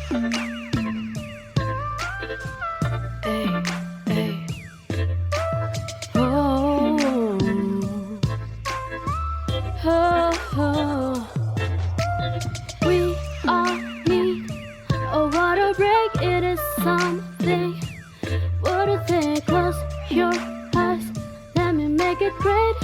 Hey, hey. Oh, oh, oh. We all need a water break. It is something. What a thing. Close your eyes. Let me make it great.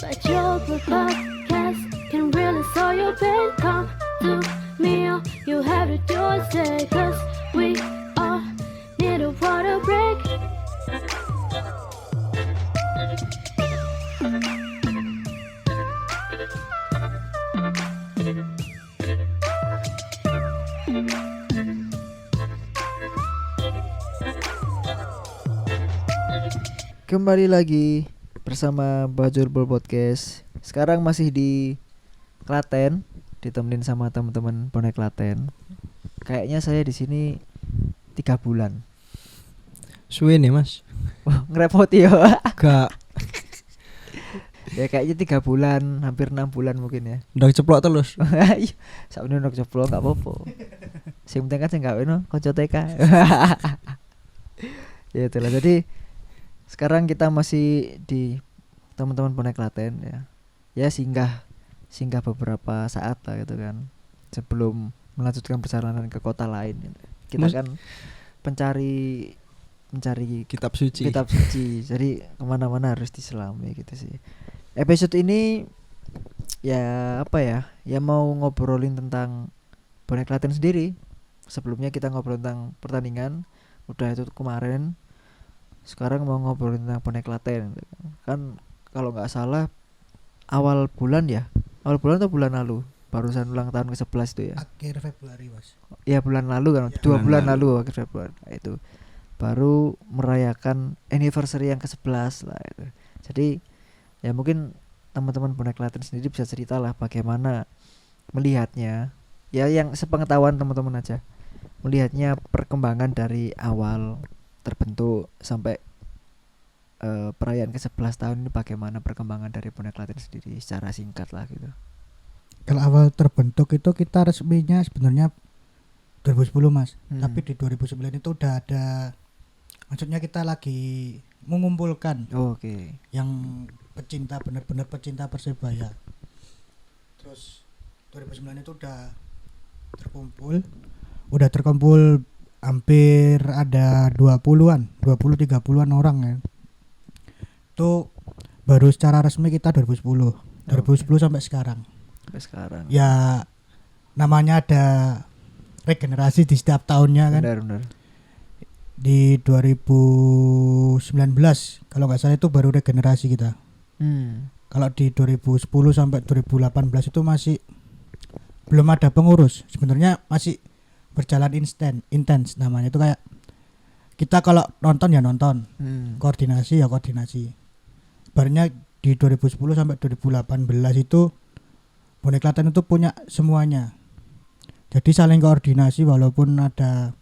But your podcast can really solve your pain. Come to me, all you have to do is say, 'cause we all need a water break. Kembali lagi bersama Bajul Bol Podcast. Sekarang masih di Klaten, ditemenin sama teman-teman bonek Klaten. Kayaknya saya di sini 3 bulan. Suwe nih mas. Wah, ngerepoti ya. Gak. Ya kayaknya 3 bulan, hampir 6 bulan mungkin ya. Udah ceplok terus. Sakmene nok coplok gak apa-apa. Sing penting kan sing gawe no kanca TK. Ya itulah. Jadi sekarang kita masih di teman-teman bonek Klaten ya. Ya singgah beberapa saat lah gitu kan. Sebelum melanjutkan perjalanan ke kota lain gitu. Kita kan mencari Kitab suci. Jadi kemana-mana harus diselami gitu sih. Episode ini ya apa ya? Ya mau ngobrolin tentang bonek Klaten sendiri. Sebelumnya kita ngobrol tentang pertandingan, udah itu kemarin. Sekarang mau ngobrolin tentang bonek Klaten. Kan kalau nggak salah awal bulan atau bulan lalu barusan ulang tahun ke-11 itu ya. Akhir Februari mas. Iya bulan lalu kan, Ya, 2 bulan lalu akhir Februari. Nah, itu baru merayakan anniversary yang ke-11 lah itu. Jadi ya mungkin teman-teman bonek Klaten sendiri bisa cerita lah bagaimana melihatnya. Ya yang sepengetahuan teman-teman aja. Melihatnya perkembangan dari awal terbentuk sampai perayaan ke-11 tahun ini, bagaimana perkembangan dari bonek Klaten sendiri secara singkat lah gitu. Kalau awal terbentuk itu kita resminya sebenarnya 2010 mas. Tapi di 2009 itu udah ada, maksudnya kita lagi mengumpulkan Oke. yang pecinta, benar-benar pecinta Persebaya. Terus 2009 itu udah terkumpul hampir ada 20-30-an orang ya. Itu baru secara resmi kita 2010 sampai sekarang. Sampai sekarang. Ya namanya ada regenerasi di setiap tahunnya kan. Benar. Di 2019 kalau nggak salah itu baru regenerasi kita. Kalau di 2010 sampai 2018 itu masih belum ada pengurus. Sebenarnya masih berjalan intens namanya, itu kayak kita kalau nonton ya nonton, koordinasi ya koordinasi. Sebenarnya di 2010 sampai 2018 itu bonek Klaten itu punya semuanya. Jadi saling koordinasi walaupun ada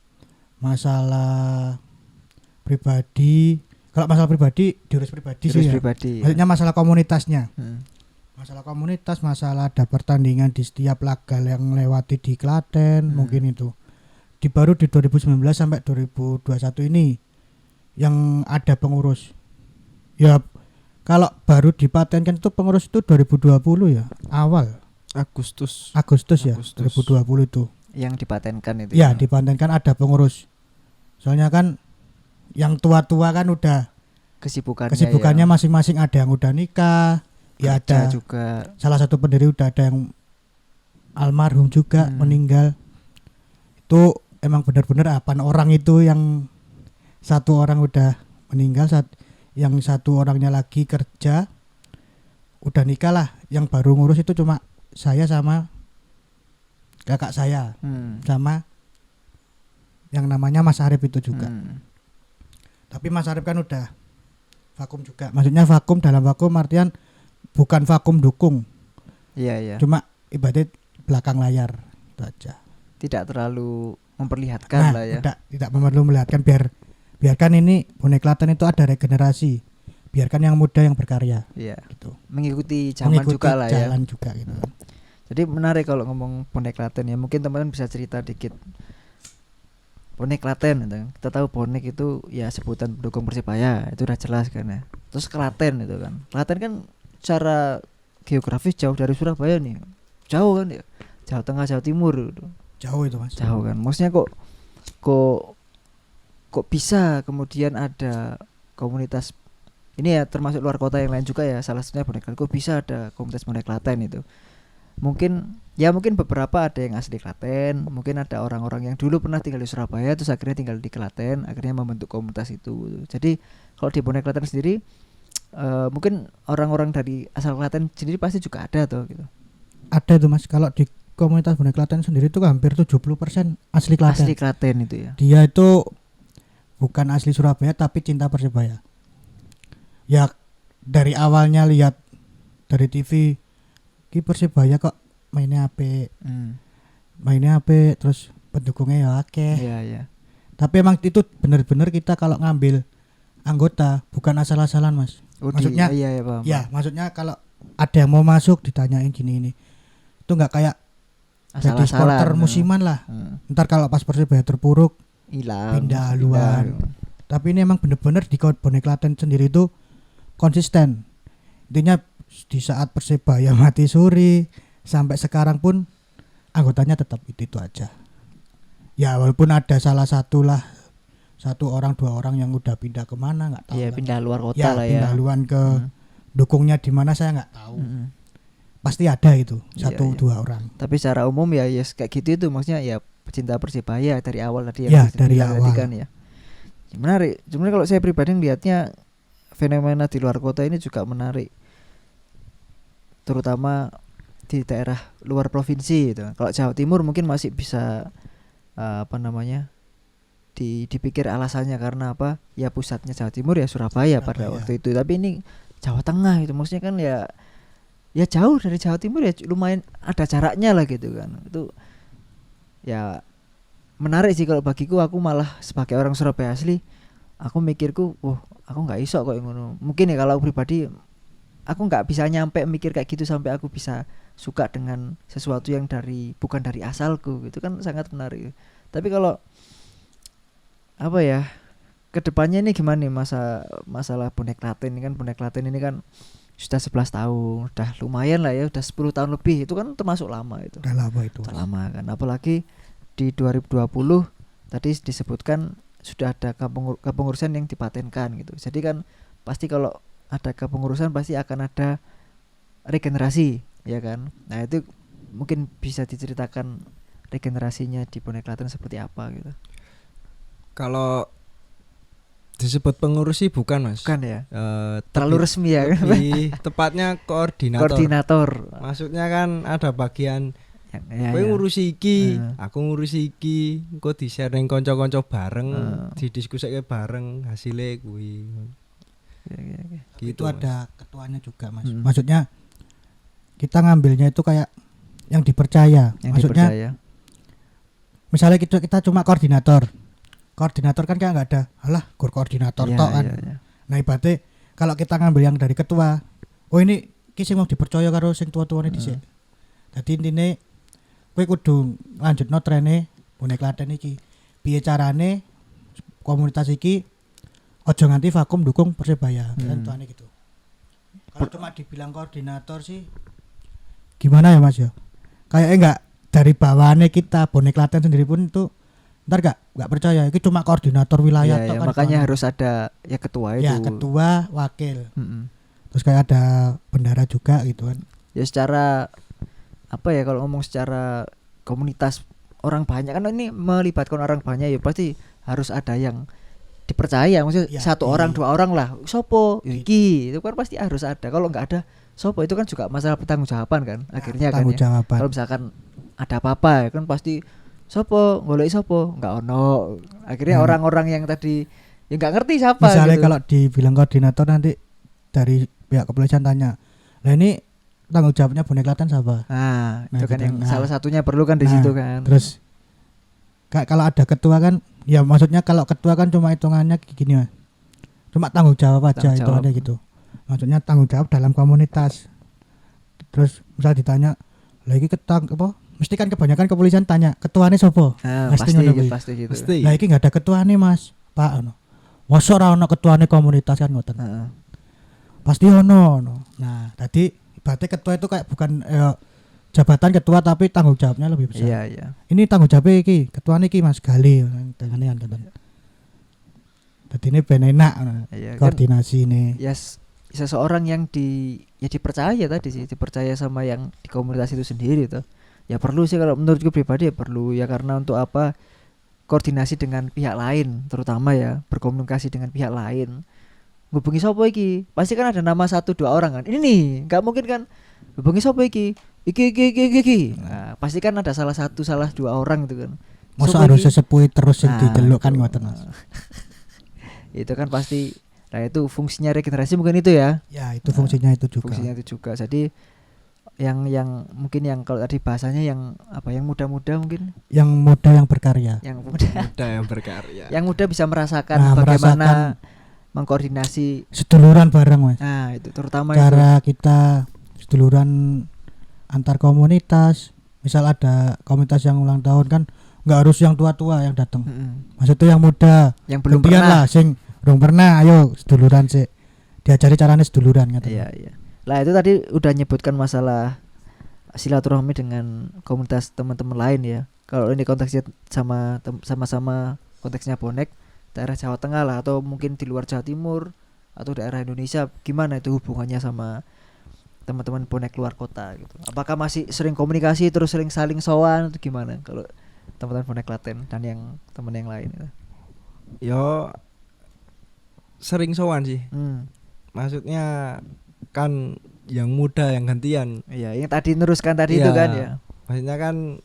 masalah pribadi. Kalau masalah pribadi diurus pribadi sih ya. Maksudnya masalah komunitasnya. Masalah komunitas, masalah ada pertandingan di setiap laga yang lewati di Klaten, mungkin itu. Baru di 2019 sampai 2021 ini yang ada pengurus. Ya kalau baru dipatenkan itu pengurus itu 2020 ya, awal Agustus ya, 2020 itu. Yang dipatenkan itu. Ya, dipatenkan ada pengurus. Soalnya kan yang tua-tua kan udah kesibukannya masing-masing, ada yang udah nikah, ya ada juga. Salah satu pendiri udah ada yang almarhum juga meninggal. Itu emang benar-benar 8 orang itu yang 1 orang udah meninggal, yang 1 orangnya lagi kerja udah nikah lah. Yang baru ngurus itu cuma saya sama kakak saya, sama yang namanya Mas Arif itu juga. Tapi Mas Arif kan udah vakum juga. Maksudnya vakum dalam vakum artian bukan vakum dukung. Iya. Cuma ibadat belakang layar itu aja. Tidak terlalu memperlihatkan lah ya. Tidak perlu melihatkan, biarkan ini bonek Klaten itu ada regenerasi. Biarkan yang muda yang berkarya. Iya. Gitu. Mengikuti zaman juga lah ya. Jalan juga gitu. Jadi menarik kalau ngomong bonek Klaten ya. Mungkin teman-teman bisa cerita dikit. Bonek Klaten gitu. Kita tahu bonek itu ya sebutan pendukung Persibaya, itu udah jelas kan ya. Terus Klaten itu kan. Klaten kan secara geografis jauh dari Surabaya nih. Jauh kan ya. Jawa Tengah, Jawa Timur gitu. Jauh itu Mas. Jauh kan. Maksudnya kok bisa kemudian ada komunitas ini ya, termasuk luar kota yang lain juga ya, salah satunya bonek Klaten. Kok bisa ada komunitas bonek Klaten itu? Mungkin beberapa ada yang asli Klaten, mungkin ada orang-orang yang dulu pernah tinggal di Surabaya terus akhirnya tinggal di Klaten, akhirnya membentuk komunitas itu. Jadi kalau di bonek Klaten sendiri mungkin orang-orang dari asal Klaten sendiri pasti juga ada tuh gitu. Ada itu Mas, kalau di komunitas bonek Klaten sendiri itu hampir 70% asli Klaten. Asli Klaten itu ya. Dia itu bukan asli Surabaya tapi cinta Persibaya. Ya dari awalnya lihat dari TV ki Persibaya kok mainnya apik. Mainnya apik, terus pendukungnya ya akeh. Iya. Tapi emang itu benar-benar kita kalau ngambil anggota bukan asal-asalan Mas. Maksudnya iya paham. ya maksudnya kalau ada yang mau masuk ditanyain gini ini, itu nggak kayak jadi supporter musiman lah. Ntar kalau pas Persibaya terpuruk hilang, pindah haluan. Tapi ini emang bener-bener di bonek Klaten sendiri itu konsisten. Intinya di saat Persibaya mati suri sampai sekarang pun anggotanya tetap itu aja. Ya walaupun ada salah satu orang 2 orang yang udah pindah kemana nggak tahu. Iya, pindah luar kota ya, lah ya. Pindah haluan ke dukungnya di mana saya nggak tahu. Pasti ada itu 1-2 orang. Tapi secara umum ya kayak gitu itu, maksudnya ya pecinta Persibaya dari awal tadi ya dari awal kan ya. Menarik. Cuma kalau saya pribadi lihatnya fenomena di luar kota ini juga menarik, terutama di daerah luar provinsi gitu. Kalau Jawa Timur mungkin masih bisa dipikir alasannya karena apa? Ya pusatnya Jawa Timur ya Surabaya pada waktu itu. Tapi ini Jawa Tengah itu maksudnya kan ya jauh dari Jawa Timur ya, lumayan ada jaraknya lah gitu kan. Itu ya menarik sih kalau bagiku. Aku malah sebagai orang Surabaya asli, aku mikirku, aku nggak iso kok ngono. Mungkin ya kalau pribadi aku nggak bisa nyampe mikir kayak gitu sampai aku bisa suka dengan sesuatu yang bukan dari asalku, gitu kan sangat menarik. Tapi kalau apa ya, kedepannya ini gimana nih masalah bonek Klaten ini kan, bonek Klaten ini kan sudah 11 tahun, udah lumayan lah ya, udah 10 tahun lebih, itu kan termasuk lama itu. Udah lama itu. Udah lama kan, apalagi di 2020 tadi disebutkan sudah ada kepengurusan yang dipatenkan gitu. Jadi kan pasti kalau ada kepengurusan pasti akan ada regenerasi, ya kan. Nah itu mungkin bisa diceritakan regenerasinya di bonek Klaten seperti apa gitu. Kalau disebut pengurus sih bukan Mas. Bukan ya. Terlalu resmi ya kan. Tepatnya koordinator. Maksudnya kan ada bagian kowe ngurusi iki, aku ngurusi iki, engko di-share ning kanca-kanca bareng, didiskusikake bareng hasilnya kuwi. Gitu, itu ada ketuanya juga Mas. Maksudnya kita ngambilnya itu kayak yang dipercaya. Maksudnya misalnya kita cuma koordinator kan kayak nggak ada, alah koordinator tok kan. Nah ibaratnya kalau kita ngambil yang dari ketua, ini sing mau dipercaya karo sing tua-tuane dhisik. Dadi intine kowe kudu lanjutno trene bonek Klaten iki. Piye carane komunitas iki aja nganti vakum dukung Persibaya, kan tuane gitu. Kalau cuma dibilang koordinator sih gimana ya Mas ya? Kayaknya enggak dari bawahannya kita bonek Klaten sendiri pun itu ntar gak percaya, itu cuma koordinator wilayah kan. Makanya harus ada ya ketua itu. Ya ketua, wakil. Terus kayak ada bendara juga gitu kan. Ya secara apa ya, kalau ngomong secara komunitas orang banyak kan ini melibatkan orang banyak ya pasti harus ada yang dipercaya. Maksudnya satu orang 2 orang lah. Sopo iki itu kan pasti harus ada. Kalau nggak ada sopo itu kan juga masalah pertanggungjawaban kan. Akhirnya kan ya. Kalau misalkan ada apa-apa ya kan pasti sopo golek sopo nggak ono. Akhirnya orang-orang yang tadi ya nggak ngerti siapa. Misalnya gitu. Kalau dibilang koordinator nanti dari pihak kepolisian tanya, lah ini tanggung jawabnya bonek Klaten siapa? Nah itu kan yang salah satunya perlu kan di situ kan. Terus kalau ada ketua kan, ya maksudnya kalau ketua kan cuma hitungannya gini Mas, cuma tanggung jawab aja hitungannya gitu. Maksudnya tanggung jawab dalam komunitas. Terus misal ditanya, Lagi ketang apa? Mesti kan kebanyakan kepolisian tanya, ketuane sapa? Pasti gitu. Lah iki enggak ada ketuane, Mas. Pak ono. Mosok ora ono ketuane komunitas kan ngoten. Pasti ono. Nah, tadi ibaratnya ketua itu kayak bukan jabatan ketua tapi tanggung jawabnya lebih besar. Iya. Ini tanggung jawabnya iki, ketuane iki Mas Gali tengene kan ngoten. Dadi ini ben enak koordinasi kan, ini. Yes, seseorang yang dipercaya tadi sih, dipercaya sama yang di komunitas itu sendiri tuh. Ya perlu sih kalau menurutku pribadi ya perlu ya, karena untuk apa, koordinasi dengan pihak lain terutama ya, berkomunikasi dengan pihak lain. Hubungi sopo iki, pasti kan ada nama 1-2 orang kan. Ini nih, nggak mungkin kan hubungi sopo iki. Iki. Nah, pasti kan ada salah 2 orang gitu kan. Masa harus sesepuh terus yang didelok kan ngoten Mas. Itu kan pasti. Nah, itu fungsinya regenerasi mungkin itu ya. Ya, itu fungsinya itu juga. Fungsinya itu juga. Jadi yang mungkin yang kalau tadi bahasanya yang apa, yang muda-muda mungkin, yang muda yang berkarya, yang muda yang berkarya, yang muda bisa merasakan bagaimana mengkoordinasi seduluran bareng Mas. Nah itu terutama cara itu. Kita seduluran antar komunitas, misal ada komunitas yang ulang tahun kan nggak harus yang tua-tua yang datang, maksudnya yang muda yang belum pernah lah, sing belum pernah, ayo seduluran sih, diajari caranya seduluran gitu. Iya. Lah itu tadi udah nyebutkan masalah silaturahmi dengan komunitas teman-teman lain ya. Kalau ini konteksnya sama-sama konteksnya bonek daerah Jawa Tengah lah, atau mungkin di luar Jawa Timur atau daerah Indonesia, gimana itu hubungannya sama teman-teman bonek luar kota gitu? Apakah masih sering komunikasi terus sering saling sowan atau gimana kalau teman-teman bonek Klaten dan yang teman yang lain itu? Yo sering sowan sih. Maksudnya kan yang muda yang gantian. Iya, yang tadi neruskan tadi itu kan ya. Maksudnya kan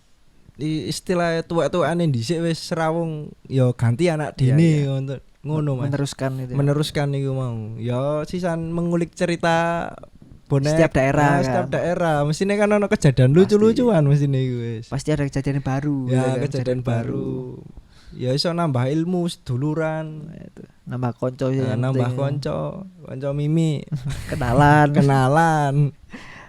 istilah tua-tuane dhisik wis serawung ya ganti anak dini untuk ngono Mas. Meneruskan iku mau. Ya sisan mengulik cerita bonek setiap daerah kan. Setiap daerah mestine kan ono kejadian lucu-lucuan mestine iku wis. Pasti ada kejadian baru. Ya, kan? Kejadian baru. Ya iso nambah ilmu seduluran, itu nambah konco ya, nambah konco mimi kenalan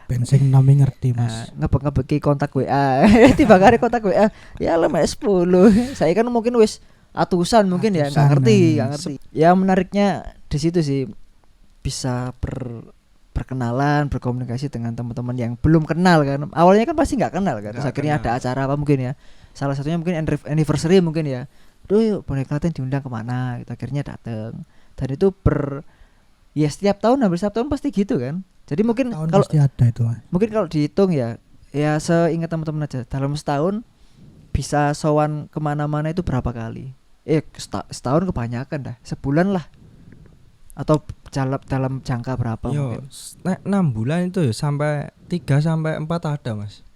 bensin nami ngerti Mas. Ngebeki kontak WA tiba kali kontak WA ya lemah 10 saya kan mungkin wis atusan mungkin ya nggak ngerti. Ya menariknya di situ sih, bisa berkenalan, berkomunikasi dengan teman-teman yang belum kenal kan. Awalnya kan pasti nggak kenal kan, terus akhirnya ada acara apa mungkin ya, salah satunya mungkin anniversary mungkin ya. Duh, bonek Klaten diundang kemana gitu, akhirnya datang. Dan itu setiap tahun, hampir setiap tahun pasti gitu kan. Jadi mungkin kalau pasti ada itu Mas. Mungkin kalau dihitung ya seingat teman-teman aja, dalam setahun bisa sowan kemana-mana itu berapa kali? Setahun kebanyakan dah, sebulan lah. Atau dalam jangka berapa mungkin? 6 bulan itu ya sampai 3-4 ada Mas.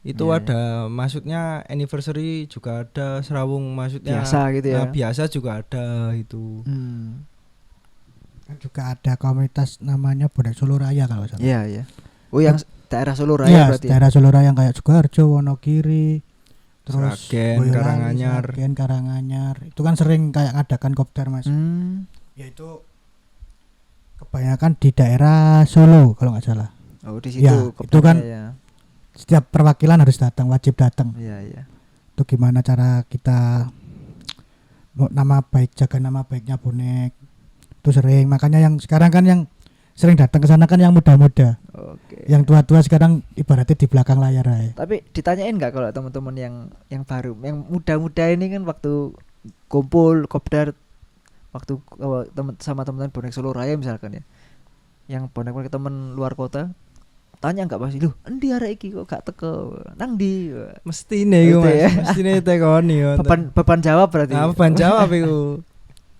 Itu ada maksudnya anniversary juga ada, serawung maksudnya biasa gitu ya. Biasa juga ada itu. Juga ada komunitas namanya Bonek Solo Raya kalau salah. Iya. Oh yang daerah Solo Raya berarti. Iya, daerah Solo Raya yang kayak Sukoharjo, Wonogiri, terus Karanganyar. Karanganyar. Itu kan sering kayak ngadakan kopdar Mas. Yaitu kebanyakan di daerah Solo kalau nggak salah. Oh di situ. Ya, itu kan ya. Setiap perwakilan harus datang, wajib datang. Iya. Itu gimana cara kita jaga nama baiknya bonek. Itu sering, makanya yang sekarang kan yang sering datang ke sana kan yang muda-muda. Oke. Yang tua-tua sekarang ibaratnya di belakang layar aja. Tapi ditanyain enggak kalau teman-teman yang baru, yang muda-muda ini kan waktu kumpul kopdar, waktu sama teman-teman bonek Solo Raya misalkan ya. Yang bonek teman luar kota tanya enggak pasti, "Loh, endi arek iki kok gak teko? Nang ndi?" Mestine iku Mas, mestine tekoni yo. Beban jawab berarti. Beban jawab iku.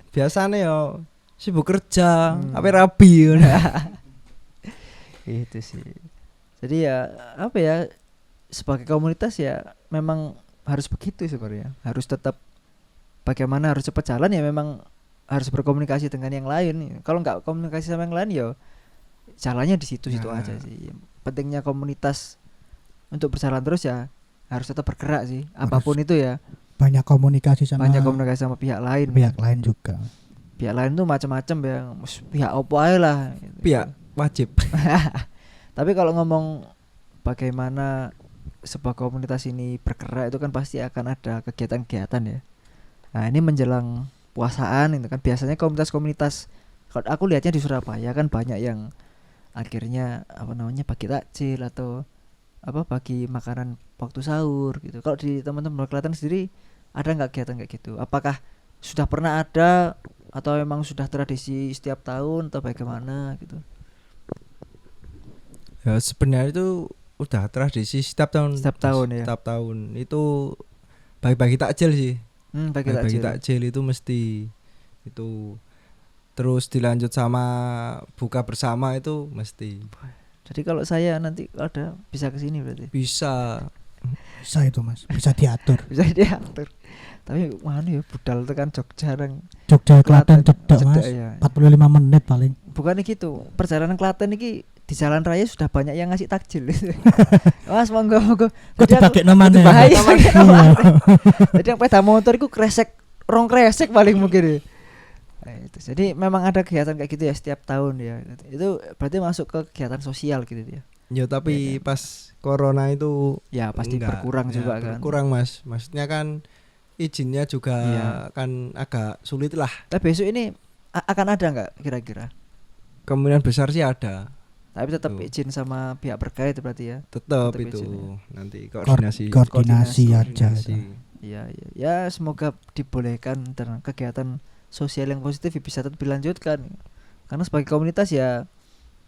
Biasane yo sibuk kerja, apa rabi ngono. Itu sih. Jadi ya apa ya, sebagai komunitas ya memang harus begitu sebenarnya. Harus tetap bagaimana harus cepat jalan ya, memang harus berkomunikasi dengan yang lain. Kalau enggak komunikasi sama yang lain ya jalannya di situ-situ aja sih. Pentingnya komunitas untuk berjalan terus ya harus tetap bergerak sih, apapun itu ya. Banyak komunikasi sama pihak lain. Pihak lain juga. Pihak lain tuh macam-macam ya. Pihak opo ae lah. Pihak wajib. Tapi kalau ngomong bagaimana sebuah komunitas ini bergerak itu kan pasti akan ada kegiatan-kegiatan ya. Nah ini menjelang puasaan itu kan biasanya komunitas-komunitas, kalau aku lihatnya di Surabaya kan banyak yang akhirnya bagi takjil atau bagi makanan waktu sahur gitu. Kalau di teman-teman Klaten sendiri ada nggak kegiatan kayak gitu? Apakah sudah pernah ada atau memang sudah tradisi setiap tahun atau bagaimana gitu? Ya sebenarnya itu udah tradisi setiap tahun ya. Setiap tahun itu bagi-bagi takjil sih. Bagi takjil itu mesti itu, terus dilanjut sama buka bersama itu mesti. Jadi kalau saya nanti ada bisa kesini berarti? Bisa itu Mas, bisa diatur. Bisa diatur. Tapi mana ya budal itu kan Jogja Klaten cedek Mas, ya. 45 menit paling. Bukannya gitu, perjalanan Klaten ini di jalan raya sudah banyak yang ngasih takjil. Mas monggo. Kok dipakai namanya? Jadi yang sepeda motor itu kresek paling mungkin. Nah, itu. Jadi memang ada kegiatan kayak gitu ya setiap tahun ya. Itu berarti masuk ke kegiatan sosial gitu ya. Ya tapi ya, pas corona itu ya pasti berkurang juga kan. Berkurang Mas. Maksudnya kan izinnya juga kan agak sulit lah. Tapi besok ini akan ada enggak kira-kira? Kemungkinan besar sih ada. Tapi tetap izin sama pihak berkait berarti ya. Tetap itu ya. Nanti koordinasi aja. Iya. Ya semoga dibolehkan dan kegiatan sosial yang positif bisa tetap dilanjutkan. Karena sebagai komunitas ya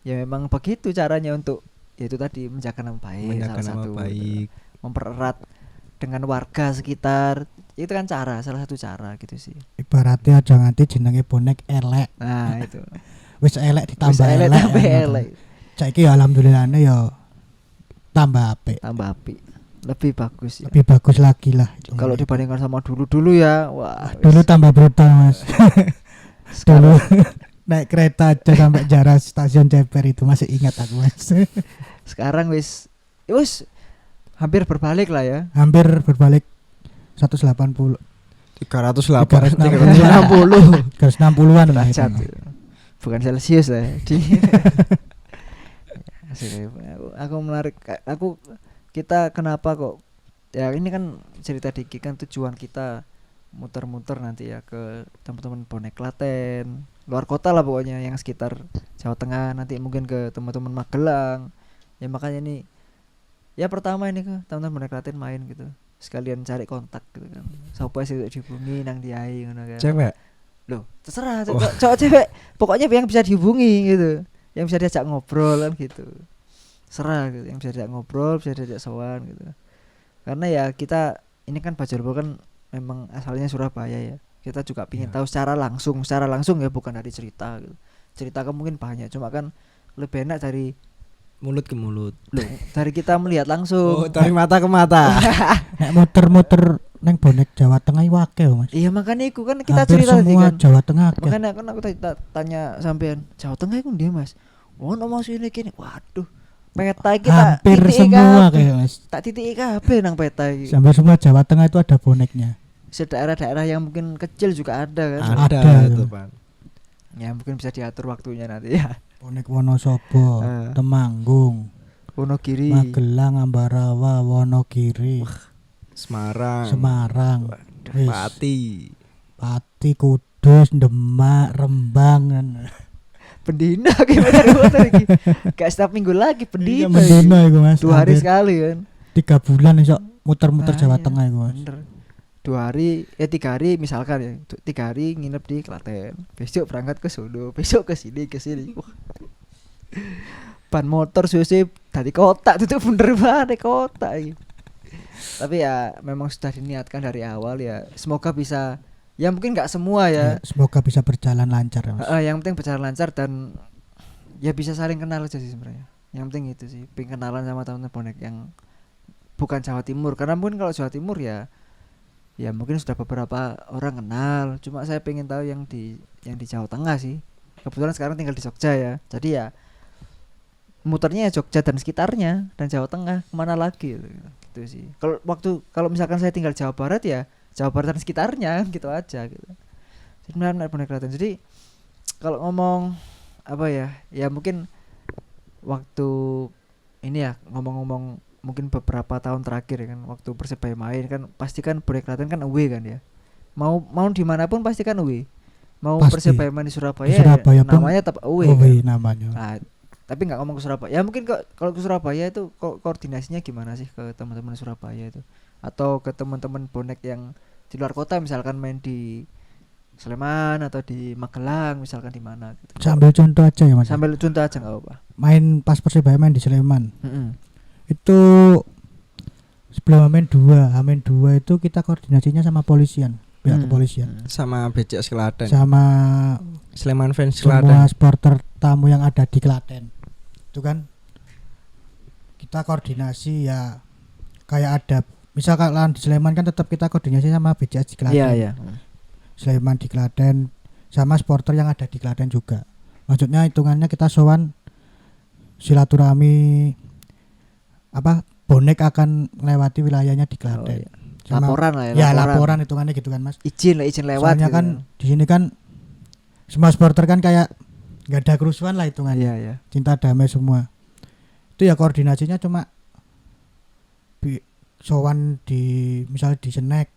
memang begitu caranya untuk yaitu tadi menjaga nama baik, mempererat dengan warga sekitar. Itu kan salah satu cara gitu sih. Ibaratnya aja nganti jenenge bonek elek. Nah, itu. Wis elek ditambah elek. Saiki ya alhamdulillahnya ya tambah apik. Lebih bagus ya. Lebih bagus lagi lah. Kalau dibandingkan sama dulu ya, wah. Dulu tambah brutal Mas. Dulu naik kereta aja sampai jarak stasiun Ceper itu masih ingat aku Mas. Sekarang wis hampir berbalik lah ya. Hampir berbalik 180. 360-an lah itu. Bukan Celsius lah. Aku menarik kita kenapa kok ya ini kan cerita Diki kan tujuan kita muter-muter nanti ya ke teman-teman bonek Klaten, luar kota lah pokoknya yang sekitar Jawa Tengah, nanti mungkin ke teman-teman Magelang. Ya makanya ini ya pertama ini ke teman-teman bonek Klaten main gitu. Sekalian cari kontak gitu kan. Sopo sih dihubungi nang diai ngono kan. Cewek. Loh, terserah cowok cewek. Pokoknya yang bisa dihubungi gitu. Yang bisa diajak ngobrol kan gitu. Serah gitu, yang bisa diajak ngobrol, bisa diajak sowan gitu. Karena ya kita ini kan Bajulbol kan memang asalnya Surabaya ya. Kita juga pingin tahu secara langsung ya, bukan dari cerita gitu. Cerita kan mungkin banyak, cuma kan lebih enak dari mulut ke mulut. Loh, dari kita melihat langsung. Oh, dari mata ke mata. Nek muter-muter neng bonek Jawa Tengah wake Mas. Iya makanya iku kan kita hampir cerita tadi kan. Jawa Tengah. Makanya kan aku tanya sampean, Jawa Tengah iku ndi Mas? Ono Mas ini kene. Waduh. Peta kita hampir semua kayak Mas. Tak titik kabeh nang peta iki. Hampir semua Jawa Tengah itu ada boneknya. Daerah-daerah yang mungkin kecil juga ada kan. Ada itu, Pak. Ya mungkin bisa diatur waktunya nanti ya. Bonek Wonosobo, Temanggung, Wonogiri, Magelang, Ambarawa, Wonogiri, Semarang, Pati, Kudus, Demak, Rembang. Pendina gimana iki? Kayak setiap minggu lagi pendina. Pendina iku Mas. 2 hari sekali kan. 3 bulan iso muter-muter Jawa Tengah iku Mas. Bener. 2 hari 3 hari misalkan ya. 3 hari nginep di Klaten. Besok berangkat ke Solo, besok ke sini. Wah. Ban motor suwe dari kota itu bener banget kota iki. Tapi ya memang sudah diniatkan dari awal ya. Semoga bisa. Ya mungkin nggak semua ya. Semoga bisa berjalan lancar Mas. Yang penting berjalan lancar dan ya bisa saling kenal aja sih sebenarnya. Yang penting itu sih, pengen kenalan sama teman-teman bonek yang bukan Jawa Timur. Karena mungkin kalau Jawa Timur ya mungkin sudah beberapa orang kenal. Cuma saya pengen tahu yang di Jawa Tengah sih. Kebetulan sekarang tinggal di Jogja ya. Jadi ya muternya Jogja dan sekitarnya dan Jawa Tengah, kemana lagi gitu sih. Kalau misalkan saya tinggal Jawa Barat ya Jawa Barat dan sekitarnya gitu aja gitu. Jadi benar bonek Klaten. Jadi kalau ngomong apa ya mungkin waktu ini ya ngomong-ngomong mungkin beberapa tahun terakhir kan waktu Persebaya main kan pasti kan Bonek Klaten kan away kan ya. Mau dimanapun pasti kan away. Mau Pasti. Persebaya main di Surabaya, Surabaya pun namanya tetap away kan. namanya. Nah, tapi nggak ngomong ke Surabaya. Ya mungkin kalau ke Surabaya itu koordinasinya gimana sih ke teman-teman Surabaya itu? Atau ke teman-teman bonek yang di luar kota misalkan main di Sleman atau di Magelang misalkan di mana gitu. Sambil contoh aja ya Mas. Sambil contoh aja nggak apa-apa. Main pas Persebaya main di Sleman. Itu sebelum Hamin 2 itu kita koordinasinya sama polisian, pihak kepolisian. Sama BCS Klaten. Sama Sleman fans semua Klaten. supporter tamu yang ada di Klaten. Itu kan kita koordinasi ya kayak ada misal kalau di Sleman kan tetap kita koordinasi sama BCS di Klaten. Iya. Sleman di Klaten sama supporter yang ada di Klaten juga. Maksudnya hitungannya kita sowan silaturahmi bonek akan melewati wilayahnya di Klaten. Sama, laporan lah ya. Laporan hitungannya gitu kan Mas. Izin lewat. Soalnya gitu. kan di sini kan semua supporter kan kayak nggak ada kerusuhan lah hitungannya. Iya. Cinta damai semua. Itu ya koordinasinya cuma sowan di misalnya di Senek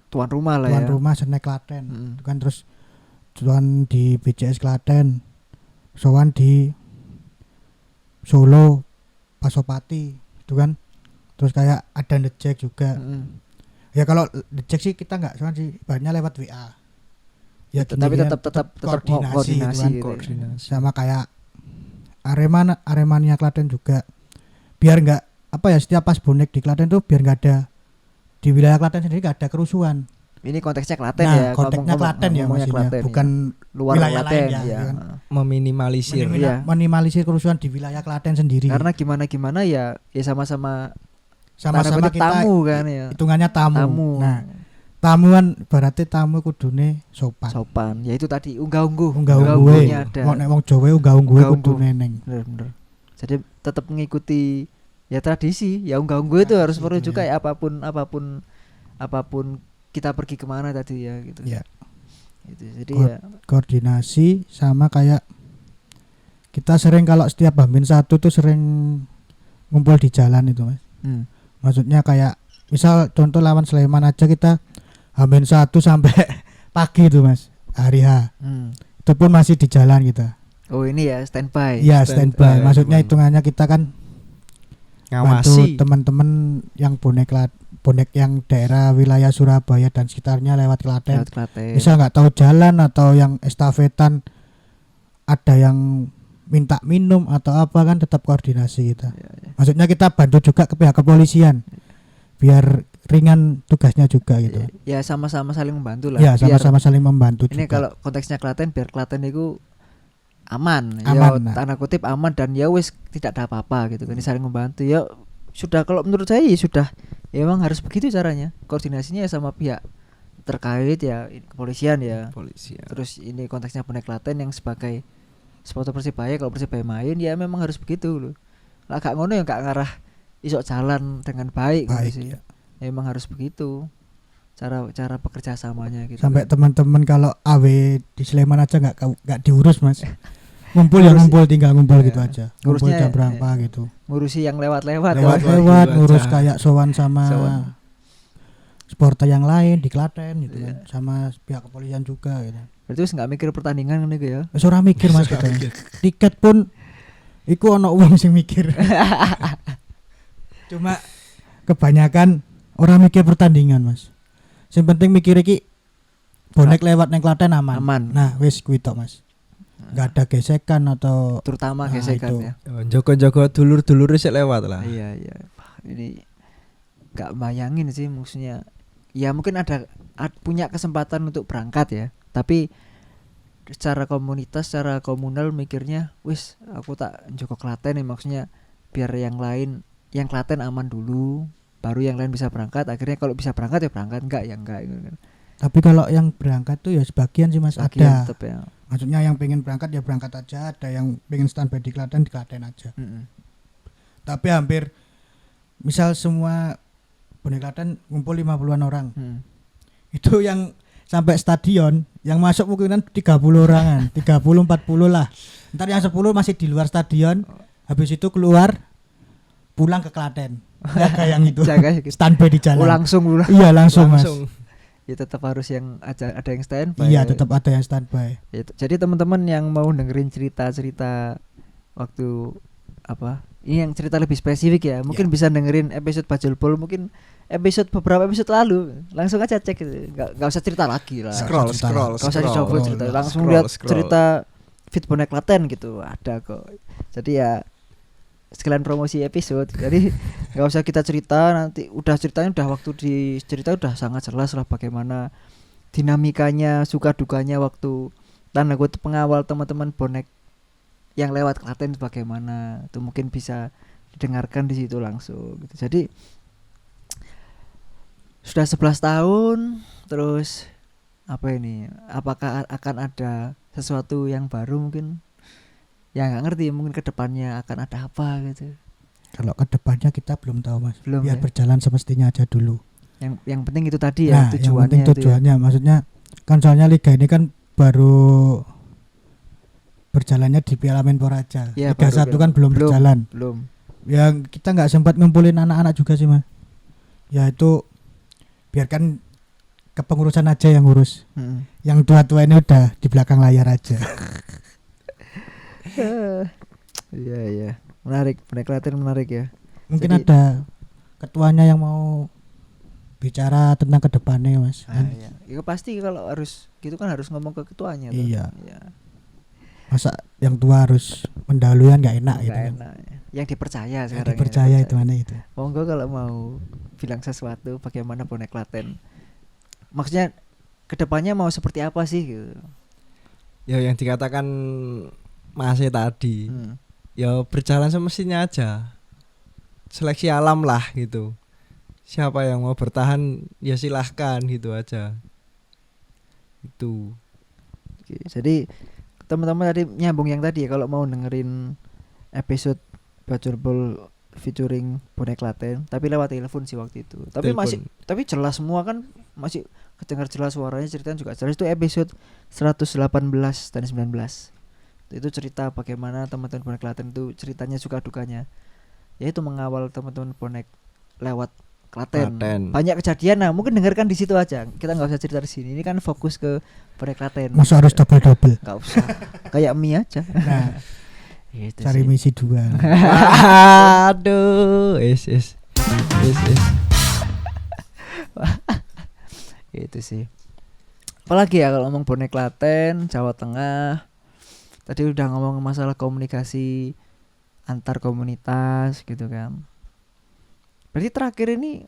Tuan rumah lah tuan ya. rumah Senek Klaten. Itu kan terus sowan di BCS Klaten, sowan di Solo Pasopati itu kan. Terus kayak ada ngecek juga. Ya kalau ngecek sih kita enggak soalnya sih banyak lewat WA. Ya tapi tetap koordinasi gitu kan. Koordinasi. Sama kayak Aremania Klaten juga. Biar enggak setiap pas bonek di Klaten tuh biar enggak ada di wilayah Klaten sendiri enggak ada kerusuhan. Ini konteksnya Klaten nah, ya. Konteksnya Klaten ya maksudnya, Klaten, bukan ya. Luar wilayah Klaten lain ya. Kan? Meminimalisir. Minimalisir kerusuhan di wilayah Klaten sendiri. Karena gimana ya sama-sama kita tamu kan ya. Hitungannya tamu. Nah, tamuan berarti tamu kudune sopan. Ya itu tadi unggah-ungguh. Unggah-ungguhe ada. Nek wong Jawa unggah-ungguhe kudu neneng. Bener. Jadi tetap mengikuti ya tradisi. Ya unggah-ungguh itu harus perlu juga ya apapun kita pergi kemana tadi ya gitu. Ya. Gitu. Jadi ya koordinasi sama kayak kita sering kalau setiap Hamin 1 tuh sering ngumpul di jalan itu Mas. Maksudnya kayak misal contoh lawan Sleman aja kita Hamin 1 sampai pagi itu Mas, hari H. Itu pun masih di jalan kita. Oh ini ya standby. Iya standby. Maksudnya hitungannya kita kan ngawasi teman-teman yang bonek yang daerah wilayah Surabaya dan sekitarnya lewat Klaten. Misal nggak tahu jalan atau yang estafetan ada yang minta minum atau apa kan tetap koordinasi kita. Ya. Maksudnya kita bantu juga ke pihak kepolisian biar ringan tugasnya juga gitu. Ya sama-sama saling membantu lah. Ya sama-sama saling membantu. Ini juga. Kalau konteksnya Klaten biar Klaten itu aman ya, tanda kutip aman dan ya wis tidak ada apa-apa gitu kan, saling membantu ya sudah. Kalau menurut saya ya sudah ya memang harus begitu caranya, koordinasinya ya sama pihak terkait ya kepolisian ya. Terus ini konteksnya bonek Klaten yang sebagai supporter Persebaya, kalau Persebaya main ya memang harus begitu loh. Lah gak ngono ya gak ngarah isok jalan dengan baik gitu sih. Ya. Memang harus begitu cara bekerja samanya gitu. Sampai teman-teman kalau AW di Sleman aja nggak diurus Mas. Ngumpul ya ngumpul, tinggal ngumpul gitu aja. Ngumpul jam berapa gitu. Ngurusi yang lewat-lewat ngurus kayak sowan sama supporter yang lain di Klaten gitu kan. Sama pihak kepolisian juga gitu. Berarti wis enggak mikir pertandingan ngene ya. Wis ora mikir Mas gitu. Tiket pun iku ono wong sing mikir. Cuma kebanyakan orang mikir pertandingan Mas. Sing penting mikir iki bonek lewat nang Klaten aman. Nah, wis kuwi tok Mas. Enggak ada gesekan atau terutama gesekan itu. Ya. Joko-joko dulur-dulur sik lewat lah. Iya. Ini enggak bayangin sih maksudnya. Ya mungkin ada punya kesempatan untuk berangkat ya. Tapi secara komunitas, secara komunal mikirnya wis aku tak Joko Klaten nih, maksudnya biar yang lain yang Klaten aman dulu. Baru yang lain bisa berangkat. Akhirnya kalau bisa berangkat ya berangkat, enggak ya enggak gitu kan. Tapi kalau yang berangkat tuh ya sebagian sih Mas, ada. Tetep ya. Maksudnya yang pengen berangkat ya berangkat aja, ada yang pengen standby di Klaten aja. Tapi hampir misal semua bonek Klaten ngumpul 50-an orang. Itu yang sampai stadion yang masuk mungkin 30 orangan, 30-40 lah. Ntar yang 10 masih di luar stadion. Habis itu keluar pulang ke Klaten. Jaga yang itu. Jaga gitu. Standby di jalan. Langsung. Iya, langsung. Mas. Ya tetap harus yang ada yang standby. Iya, tetap ada yang standby. Jadi teman-teman yang mau dengerin cerita-cerita waktu apa? Ini yang cerita lebih spesifik ya. Mungkin bisa dengerin episode Bajulpol, mungkin beberapa episode lalu. Langsung aja cek gitu. Enggak usah cerita lagi lah. Scroll. Enggak usah dicoba cerita. Langsung lihat cerita Fit Bonek Klaten gitu. Ada kok. Jadi ya sekalian promosi episode. Jadi nggak usah kita cerita, nanti ceritanya waktu di cerita udah sangat jelas lah bagaimana dinamikanya, suka dukanya waktu tanda kutip pengawal teman-teman bonek yang lewat Klaten bagaimana. Itu mungkin bisa didengarkan di situ langsung gitu. Jadi sudah 11 tahun terus apa ini? Apakah akan ada sesuatu yang baru mungkin? Ya nggak ngerti, mungkin kedepannya akan ada apa gitu. Kalau kedepannya kita belum tahu Mas. Belum, biar ya? Berjalan semestinya aja dulu. Yang penting itu tadi ya, nah, tujuannya. Yang penting tujuannya, maksudnya kan soalnya liga ini kan baru berjalannya di Piala Menpora aja. Ya, Liga 1 kan belum berjalan. Belum. Ya kita nggak sempat ngumpulin anak-anak juga sih Mas. Ya itu biarkan kepengurusan aja yang ngurus. Yang tua-tua ini udah di belakang layar aja. Iya. Menarik, Bonek Klaten menarik ya. Mungkin jadi, ada ketuanya yang mau bicara tentang kedepannya Mas. Iya. Ya pasti kalau harus gitu kan harus ngomong ke ketuanya. Iya. Ya. Masa yang tua harus mendahului kan nggak enak gitu. Gak enak. Yang dipercaya sekarang. Yang dipercaya itu mana itu. Monggo kalau mau bilang sesuatu bagaimana Bonek Klaten. Maksudnya kedepannya mau seperti apa sih gitu. Ya yang dikatakan Masih tadi ya berjalan semestinya aja, seleksi alam lah gitu. Siapa yang mau bertahan ya silahkan gitu aja itu. Oke, jadi teman-teman tadi nyambung yang tadi ya, kalau mau dengerin episode Bajulpol featuring Bonek Klaten tapi lewat telepon sih waktu itu. Tapi tapi jelas semua kan, masih kedengar jelas suaranya, ceritanya juga jelas. Itu episode 118 dan 19. Itu cerita bagaimana teman-teman Bonek Klaten itu ceritanya suka dukanya, yaitu mengawal teman-teman bonek lewat Klaten. Banyak kejadian, nah mungkin dengarkan di situ aja. Kita nggak usah cerita di sini. Ini kan fokus ke Bonek Klaten. Masa harus double? Nggak usah. Kayak mie aja. Nah, gitu cari sih. misi 2. Aduh, es. Itu sih. Apalagi ya kalau ngomong Bonek Klaten, Jawa Tengah. Tadi udah ngomong masalah komunikasi antar komunitas gitu kan. Berarti terakhir ini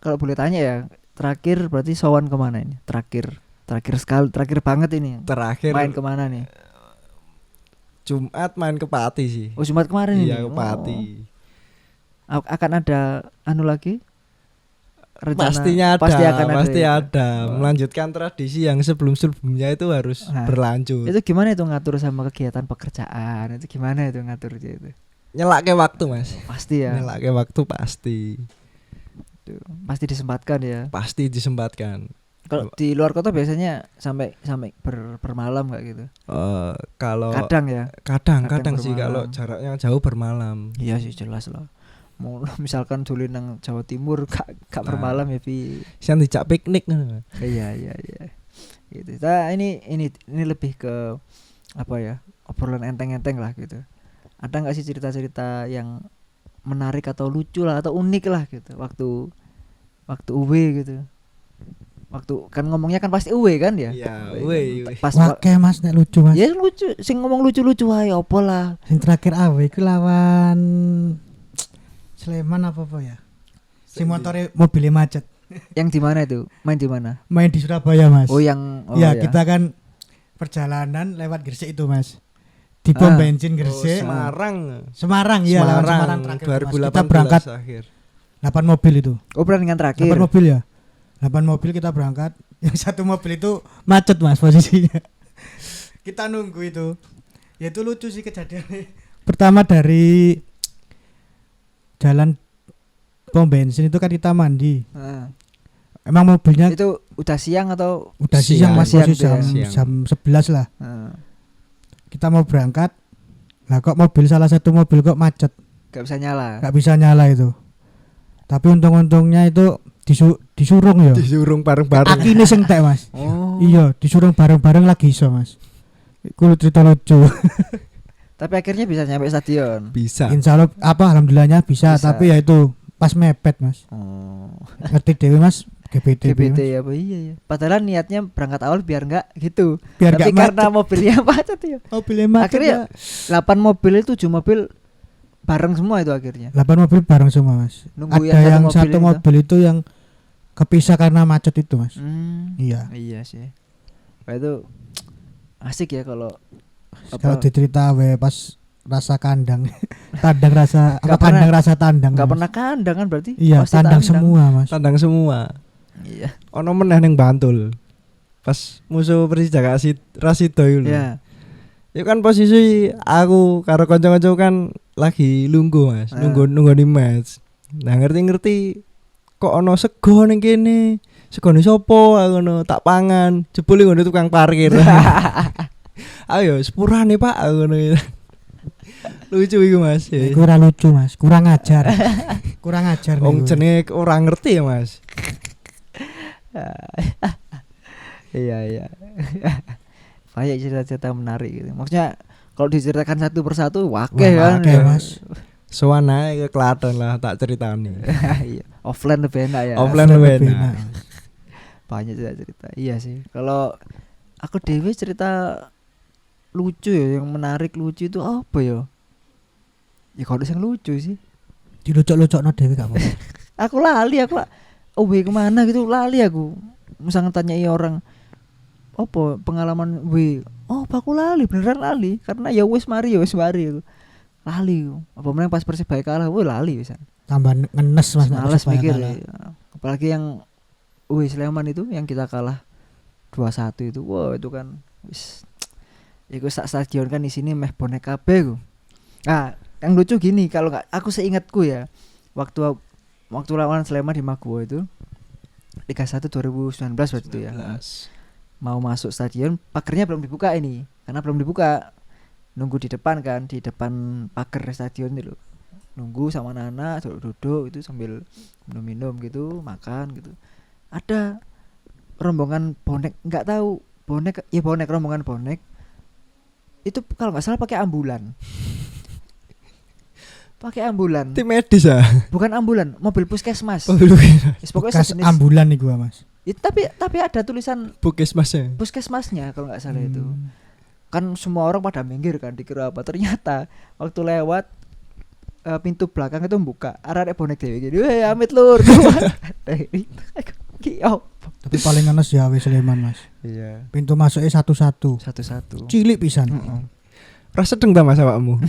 kalau boleh tanya ya, terakhir berarti sowan kemana ini? Terakhir sekali, terakhir banget ini. Terakhir main kemana nih? Jumat main ke Pati sih. Oh, Jumat kemarin ini. Iya, ke Pati. Akan ada lagi? Rencana, pasti ada. Melanjutkan tradisi yang sebelumnya itu harus berlanjut. Itu gimana itu ngatur sama kegiatan pekerjaan? Itu gimana itu ngatur itu? Nyelake waktu Mas. Pasti ya. Nyelake waktu pasti. Pasti disempatkan ya. Pasti disempatkan. Kalau di luar kota biasanya sampai bermalam nggak gitu? Kalau kadang ya. Kadang sih kalau jaraknya jauh bermalam. Iya sih jelas lah. Mau misalkan dulu nang Jawa Timur gak bermalam ya Pi. Siang dijak piknik. Iya. Gitu. Nah, ini lebih ke apa ya? Obrolan enteng-enteng lah gitu. Ada enggak sih cerita-cerita yang menarik atau lucu lah atau unik lah gitu waktu UW gitu. Waktu kan ngomongnya kan pasti UW kan ya? Iya, UW. Pas Wake Mas nek lucu Mas. Ya lucu, sing ngomong lucu-lucu ae opo lah. Sing terakhir awe iku lawan Sleman apa ya? Sing motore mobilnya macet. Yang di mana itu? Main di mana? Main di Surabaya Mas. Ya. Kita kan perjalanan lewat Gresik itu Mas. Di pom bensin Gresik. Semarang ya. Semarang terakhir. Kita berangkat akhir. 8 mobil itu. Oh, pertandingan terakhir. 8 mobil ya. 8 mobil kita berangkat. Yang satu mobil itu macet Mas posisinya. Kita nunggu itu. Ya itu lucu sih kejadiannya. Pertama dari jalan pom bensin itu kan kita mandi. Emang mobilnya itu udah siang atau udah siang Mas, jam 11 lah. Kita mau berangkat. Lah kok salah satu mobil kok macet. Gak bisa nyala itu. Tapi untung-untungnya itu disurung ya. Disurung bareng-bareng. Akine sing tek Mas. Oh. Iya, disurung bareng-bareng lagi iso Mas. Iku cerita lucu. Tapi akhirnya bisa nyampe stadion. Bisa. Insyaallah alhamdulillahnya bisa, tapi ya itu pas mepet Mas. Oh. Ngerti dewe Mas, GBT ya, iya ya. Padahal niatnya berangkat awal biar enggak gitu. Biar tapi gak karena mobilnya macet ya. Mobilnya macet. Akhirnya 8 mobil itu 7 mobil bareng semua itu akhirnya. 8 mobil bareng semua Mas. Nunggu Ada yang mobil satu mobil itu yang kepisah karena macet itu Mas. Iya. Iya sih. Wah, itu asik ya kalau dicerita pas rasa kandang. Tandang rasa apa kandang rasa tandang. Enggak pernah kandang kan berarti? Iya, tandang semua Mas. Tandang semua. Iya. Ono meneh ning Bantul. Pas musuh Persija Rasido itu. Iya. Itu kan posisi aku karo kanca-kanca kan lagi lungguh Mas, nunggu di match. Nah ngerti-ngerti kok ono sego ning kene. Segone sapa ngono tak pangan, jebule ngono tukang parkir. Ayo sepurane Pak ngono. Lucu iku Mas. Kurang lucu Mas, kurang ajar. Kurang ajar nih. Wong jenenge ora ngerti ya Mas. Iya. Banyak cerita-cerita menarik gitu. Maksudnya kalau diceritakan satu persatu wakil kan. Wakil Mas. Sowan ae ke Klaten lah tak ceritani. Iya. Offline lebih enak ya. Offline lebih enak. Banyak cerita. Iya sih. Kalau aku dewe cerita lucu ya, yang menarik lucu itu apa ya? Ya kalau yang lucu sih. Dilucok-lucokno dhewe gak apa. Aku lali kemana gitu lali aku. Misalnya tanyai orang apa pengalaman aku lali beneran lali karena ya wis mari aku lali apa menang pas Persibaya kalah lali wisan tambah ngenes Mas males mikir ya. Apalagi yang Sleman itu yang kita kalah 2-1 itu itu kan wis iku sak stadion kan di sini meh bonek kabeh ku. Nah yang lucu gini kalau nggak aku seingatku ya waktu lawan Sleman di Maguwo itu Liga 1 2019 waktu itu ya. Mau masuk stadion pagernya belum dibuka ini karena belum dibuka, nunggu di depan pagar stadion itu nunggu sama anak duduk itu sambil minum gitu makan gitu. Ada rombongan bonek nggak tahu rombongan bonek itu kalau nggak salah pakai ambulan tim medis ya bukan ambulan mobil puskesmas pokoknya sejenis ambulan nih gua Mas. Ya, tapi ada tulisan puskesmasnya kalau nggak salah itu. Kan semua orang pada minggir kan dikira apa. Ternyata waktu lewat pintu belakang itu buka. Arek bonek dhewe gitu. Amit lur. Tapi paling ngenes ya Sleman Mas. Iya. Pintu masuknya satu-satu. Cilik pisan. Rasa sedeng ta Mas awakmu?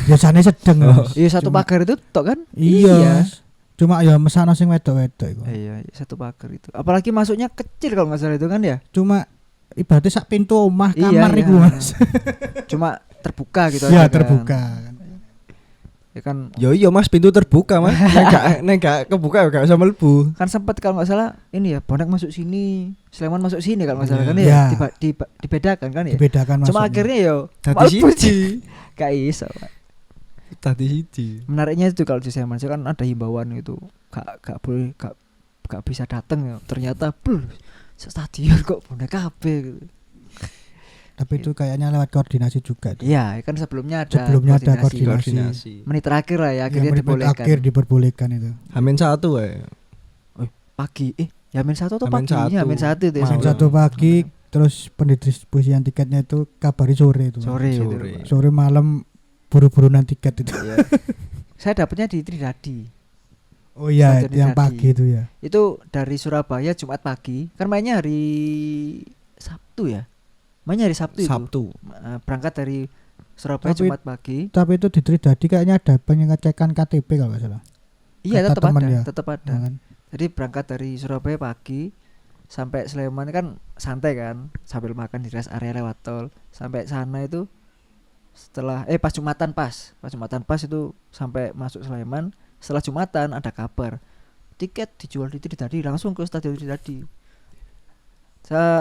Biasanya sedeng Mas. Iya satu pagar itu tok kan? Iya. Cuma ya mesakno sing wedok-wedok iku. Iya, satu pagar itu. Apalagi masuknya kecil kalau enggak salah itu kan ya. Cuma ibaratnya sak pintu omah kamar iku Mas. Cuma terbuka gitu aja. Ya terbuka. Kan. Ya kan. Iya Mas pintu terbuka Mas. Nek gak kebuka ya gak bisa mlebu. Kan sempat kalau enggak salah ini ya bonek masuk sini, Sleman masuk sini kalau enggak salah kan ya. Dibedakan kan ya. Dibedakan Cuma akhirnya ya dadi siji. Gak iso. Tadi siji. Menariknya itu kalau di Sleman kan ada himbauan itu gak boleh gak bisa datang ya. Ternyata stadion kok bonek kabeh gitu. Tapi itu kayaknya lewat koordinasi juga. Iya, kan sebelumnya ada koordinasi. Menit terakhir lah ya akhirnya dibolehkan. Akhir diperbolehkan itu. Hamin 1 ya. Pagi. Hamin 1 atau paginya? Hamin 1 itu. Hamin 1 pagi terus pendistribusian tiketnya itu kabari sore itu. Sore malam buru-burunan tiket itu. Iya. Saya dapatnya di Tridadi. Oh iya, yang pagi itu ya. Itu dari Surabaya Jumat pagi. Kan mainnya hari Sabtu ya. Mainnya hari Sabtu. Berangkat dari Surabaya Jumat pagi. Tapi itu di Tridadi kayaknya ada pengecekan KTP kalau enggak salah. Iya, tetap ada. Ya, kan? Jadi berangkat dari Surabaya pagi sampai Sleman kan santai kan, sambil makan di rest area lewat tol. Sampai sana itu setelah pas Jumatan pas itu sampai masuk Sleman. Setelah Jumatan ada kabar tiket dijual di Tridadi, langsung ke stadion Tridadi.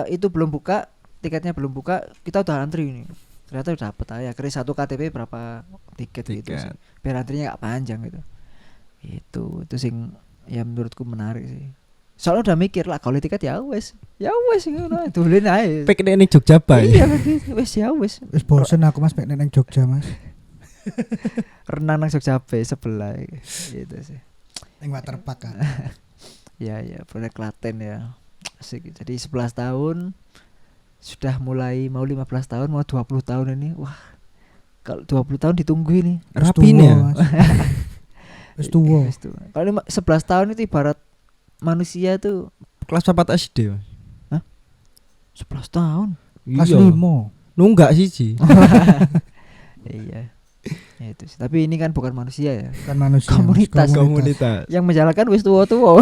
Itu belum buka, tiketnya belum buka, kita udah antri ini. ternyata udah dapet aja. Akhirnya 1 KTP berapa tiket gitu sih. Biar antrinya gak panjang gitu. Itu sing ya menurutku menarik sih. Soalnya udah mikir lah kalau tiket ya wes ngono dolen ae. Pek ning Jogja bae. Iya wes Wis bosen aku Mas pek neng Jogja Mas. Renang nang Jogja Bay sebelah gitu sih. Ning waterpark kan. Ya Bonek Klaten ya. Asik. Jadi 11 tahun sudah mulai mau 15 tahun mau 20 tahun ini. Wah. Kalau 20 tahun ditunggu ini. Rapine. Wis tuwa. Kalau 11 tahun itu ibarat manusia tuh Kelas 4 SD, Mas. Hah? 11 tahun. Kelas Iya. 5. Nunggak siji. Iya. Ya itu sih. Tapi ini kan bukan manusia ya. Kan manusia. Komunitas. Yang menjalankan wis tua-tua.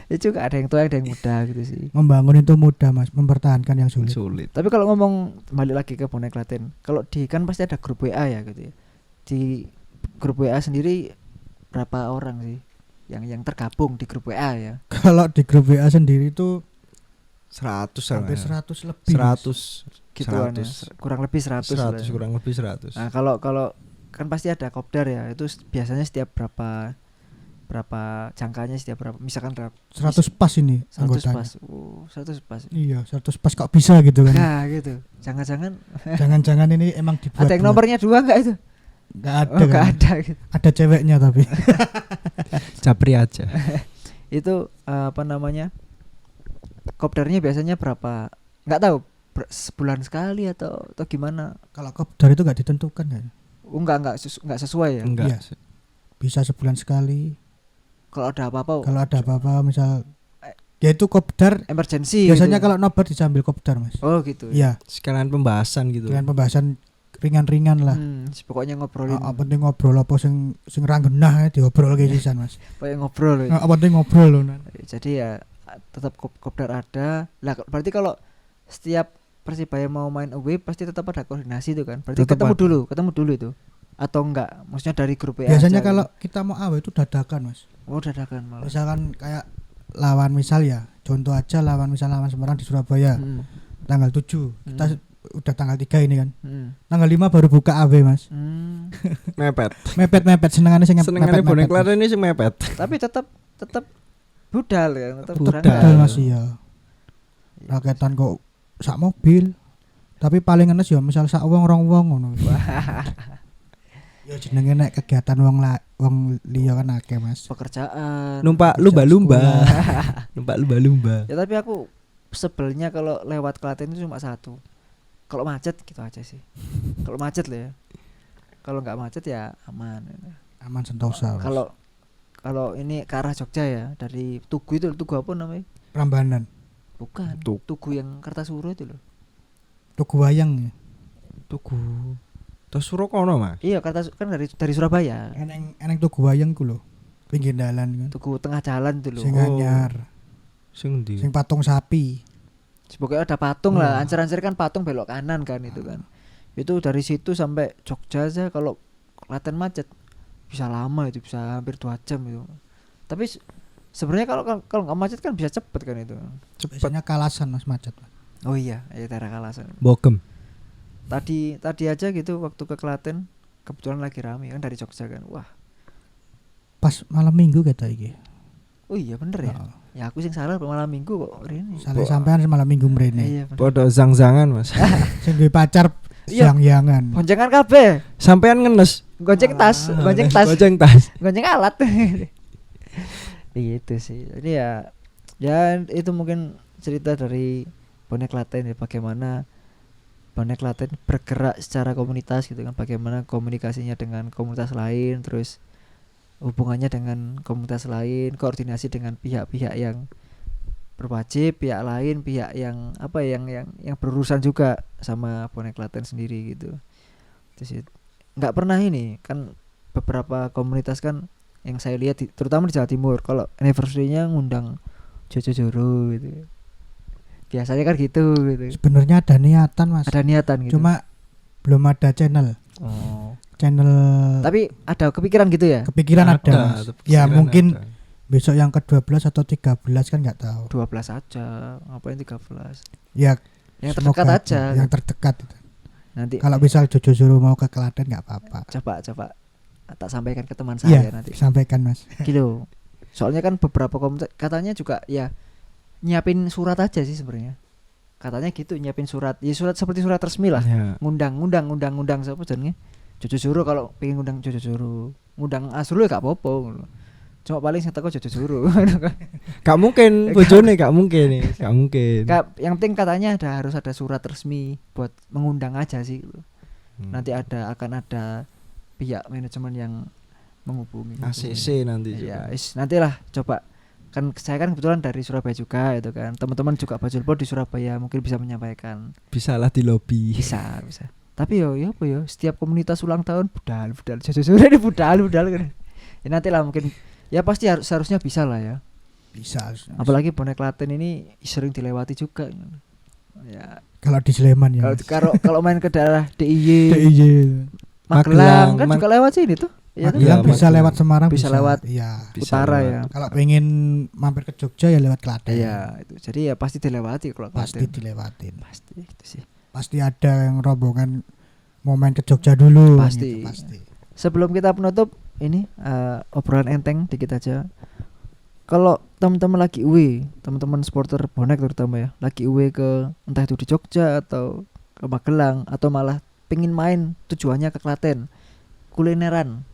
Ya juga ada yang tua ada yang muda gitu sih. Membangun itu mudah Mas, mempertahankan yang sulit. Tapi kalau ngomong balik lagi ke Bonek Klaten, kalau di kan pasti ada grup WA ya gitu ya. Di grup WA sendiri berapa orang sih yang tergabung di grup WA ya? Kalau di grup WA sendiri itu 100 hampir 100 lebih. 100 Gituan ya. Kurang lebih 100 lah. kurang lebih 100. Nah, kalau kan pasti ada kopdar ya. Itu biasanya setiap berapa jangkanya setiap berapa misalkan 100 pas ini 100 anggotanya. pas. 100 pas. Iya, 100 pas kok bisa gitu kan. Nah, gitu. Jangan-jangan ini emang dibuat. ada yang nomornya 2 enggak itu? Enggak ada. Oh, enggak kan? ada gitu. Ada ceweknya tapi. Japri aja. Itu apa namanya? Kopdarnya biasanya berapa? Enggak tahu. Sebulan sekali atau gimana? Kalau kopdar itu enggak ditentukan kan? Enggak sesuai ya. Enggak. Iya. Bisa sebulan sekali. Kalau ada apa-apa misal ya itu kopdar emergency biasanya gitu. kalau nobar disambil kopdar Mas. Oh gitu. Iya. Sekalian pembahasan gitu. Dengan pembahasan ringan-ringan lah. Pokoknya ngobrolin. Penting ngobrol apa sing ra genah diobrol ke sisan Mas. Pokoknya ngobrol. Penting ngobrol loh. Jadi ya tetap kopdar ada. Lah berarti kalau setiap Persibaya mau main away pasti tetap ada koordinasi itu kan. Berarti tetap ketemu dulu itu. Atau enggak? Maksudnya dari grup WA. Biasanya aja, kalau gitu. kita mau away itu dadakan Mas. Oh dadakan malah. Misalkan kayak lawan misal ya, contoh aja lawan Semarang di Surabaya. Tanggal 7. Kita udah tanggal 3 ini kan. Tanggal 5 baru buka AW Mas. Mepet senengane sing senengane Bonek Klaten ini sing mepet. Tapi tetap budal ya, tetap budal Mas iya. Raketan kok sak mobil. Tapi paling enes ya misal sak wong rong wong ngono. Ya jenenge nek kegiatan wong liya kan akeh Mas. Pekerjaan. Numpak lumba-lumba. Numpak lumba-lumba. Ya tapi aku sebelnya kalau lewat Klaten itu cuma satu. Kalau macet gitu aja sih. Kalau macet lah ya. Kalau enggak macet ya aman. Aman sentosa. Kalau ini ke arah Jogja ya, dari Tugu itu Tugu apa namanya? Prambanan. Bukan. Tugu yang Kertasuro itu loh. Tugu Wayang ya. Tugu. Tasuro kono, Mas. Iya, kan dari Surabaya. Eneng Tugu Wayang ku lho. Pinggir dalan kan. Tugu tengah jalan itu loh. Sing anyar. Sing ndi? Sing patung sapi. Pokoknya ada patung lah. Ancer-ancer kan patung belok kanan kan itu kan. Itu dari situ sampai Jogja aja kalau Klaten macet bisa lama itu, bisa hampir 2 jam itu. Tapi sebenarnya kalau nggak macet kan bisa cepet kan itu. Biasanya Kalasan Mas macet. Oh iya, daerah Kalasan. Bogem. Tadi aja gitu waktu ke Klaten kebetulan lagi rame kan dari Jogja kan. Wah. Pas malam Minggu kata iki. Oh iya bener ya. Ya aku sing salah malam Minggu kok rene. Salah sampean malam Minggu mrene. Iya, Podo zang-zangan, Mas. Sing duwe pacar yang-yangan. Boncengan kabeh. Sampean ngenes. Gonceng tas. Gonceng alat. Itu sih. Jadi ya itu mungkin cerita dari Bonek Klaten ya, bagaimana Bonek Klaten bergerak secara komunitas gitu kan, bagaimana komunikasinya dengan komunitas lain, terus hubungannya dengan komunitas lain, koordinasi dengan pihak-pihak yang berwajib, pihak lain, pihak yang apa yang berurusan juga sama Bonek Klaten sendiri gitu. Terus nggak pernah ini kan beberapa komunitas kan yang saya lihat terutama di Jawa Timur kalau anniversary-nya ngundang Jojo-joro gitu. Biasanya kan gitu. Sebenarnya ada niatan Mas. Ada niatan gitu. Cuma belum ada channel. Oh. Channel. Tapi ada kepikiran gitu ya? Kepikiran ada. Mas. Ya mungkin ada. Besok yang ke-12 atau 13 kan enggak tahu. 12 aja. Ngapain 13? Ya yang terdekat aja. Yang terdekat itu. Nanti kalau misal Jojo suruh mau ke Klaten nggak apa-apa. Coba tak sampaikan ke teman saya nanti. Sampaikan Mas. Gitu. Soalnya kan beberapa komunitas katanya juga ya nyiapin surat aja sih sebenarnya. Katanya gitu, nyiapin surat. Ya surat seperti surat resmi lah. Ya. Ngundang siapa jenenge? Jojo suruh kalau pengen ngundang Jojo suruh. Ngundang Asrul ya gak apa-apa. Cuma paling sing teko Jojo suruh. Gak mungkin bojone, gak mungkin. Yang penting katanya harus ada surat resmi buat mengundang aja sih. Nanti akan ada pihak manajemen yang menghubungi ACC nanti ya nantilah coba kan saya kan kebetulan dari Surabaya juga itu kan teman-teman juga Bajulpo di Surabaya mungkin bisa menyampaikan bisalah di lobi bisa tapi yo apa yo setiap komunitas ulang tahun budal sore ini budal kan ya nantilah mungkin ya pasti seharusnya bisa lah ya bisa apalagi bonek Klaten ini sering dilewati juga ya kalau di Sleman ya kalau main ke daerah DIY Magelang kan juga lewat sini tuh. Ya, bisa lewat Semarang bisa lewat utara ya. Kalau pengen mampir ke Jogja ya lewat Klaten. Iya, itu. Jadi ya pasti dilewati kalau Pasti dilewatin. Pasti itu sih. Pasti ada yang rombongan mau main ke Jogja dulu. Pasti. Gitu, pasti. Sebelum kita penutup ini obrolan enteng dikit aja. Kalau teman-teman lagi uwe, teman-teman supporter bonek terutama ya, lagi uwe ke entah itu di Jogja atau ke Magelang atau malah pengen main tujuannya ke Klaten, kulineran.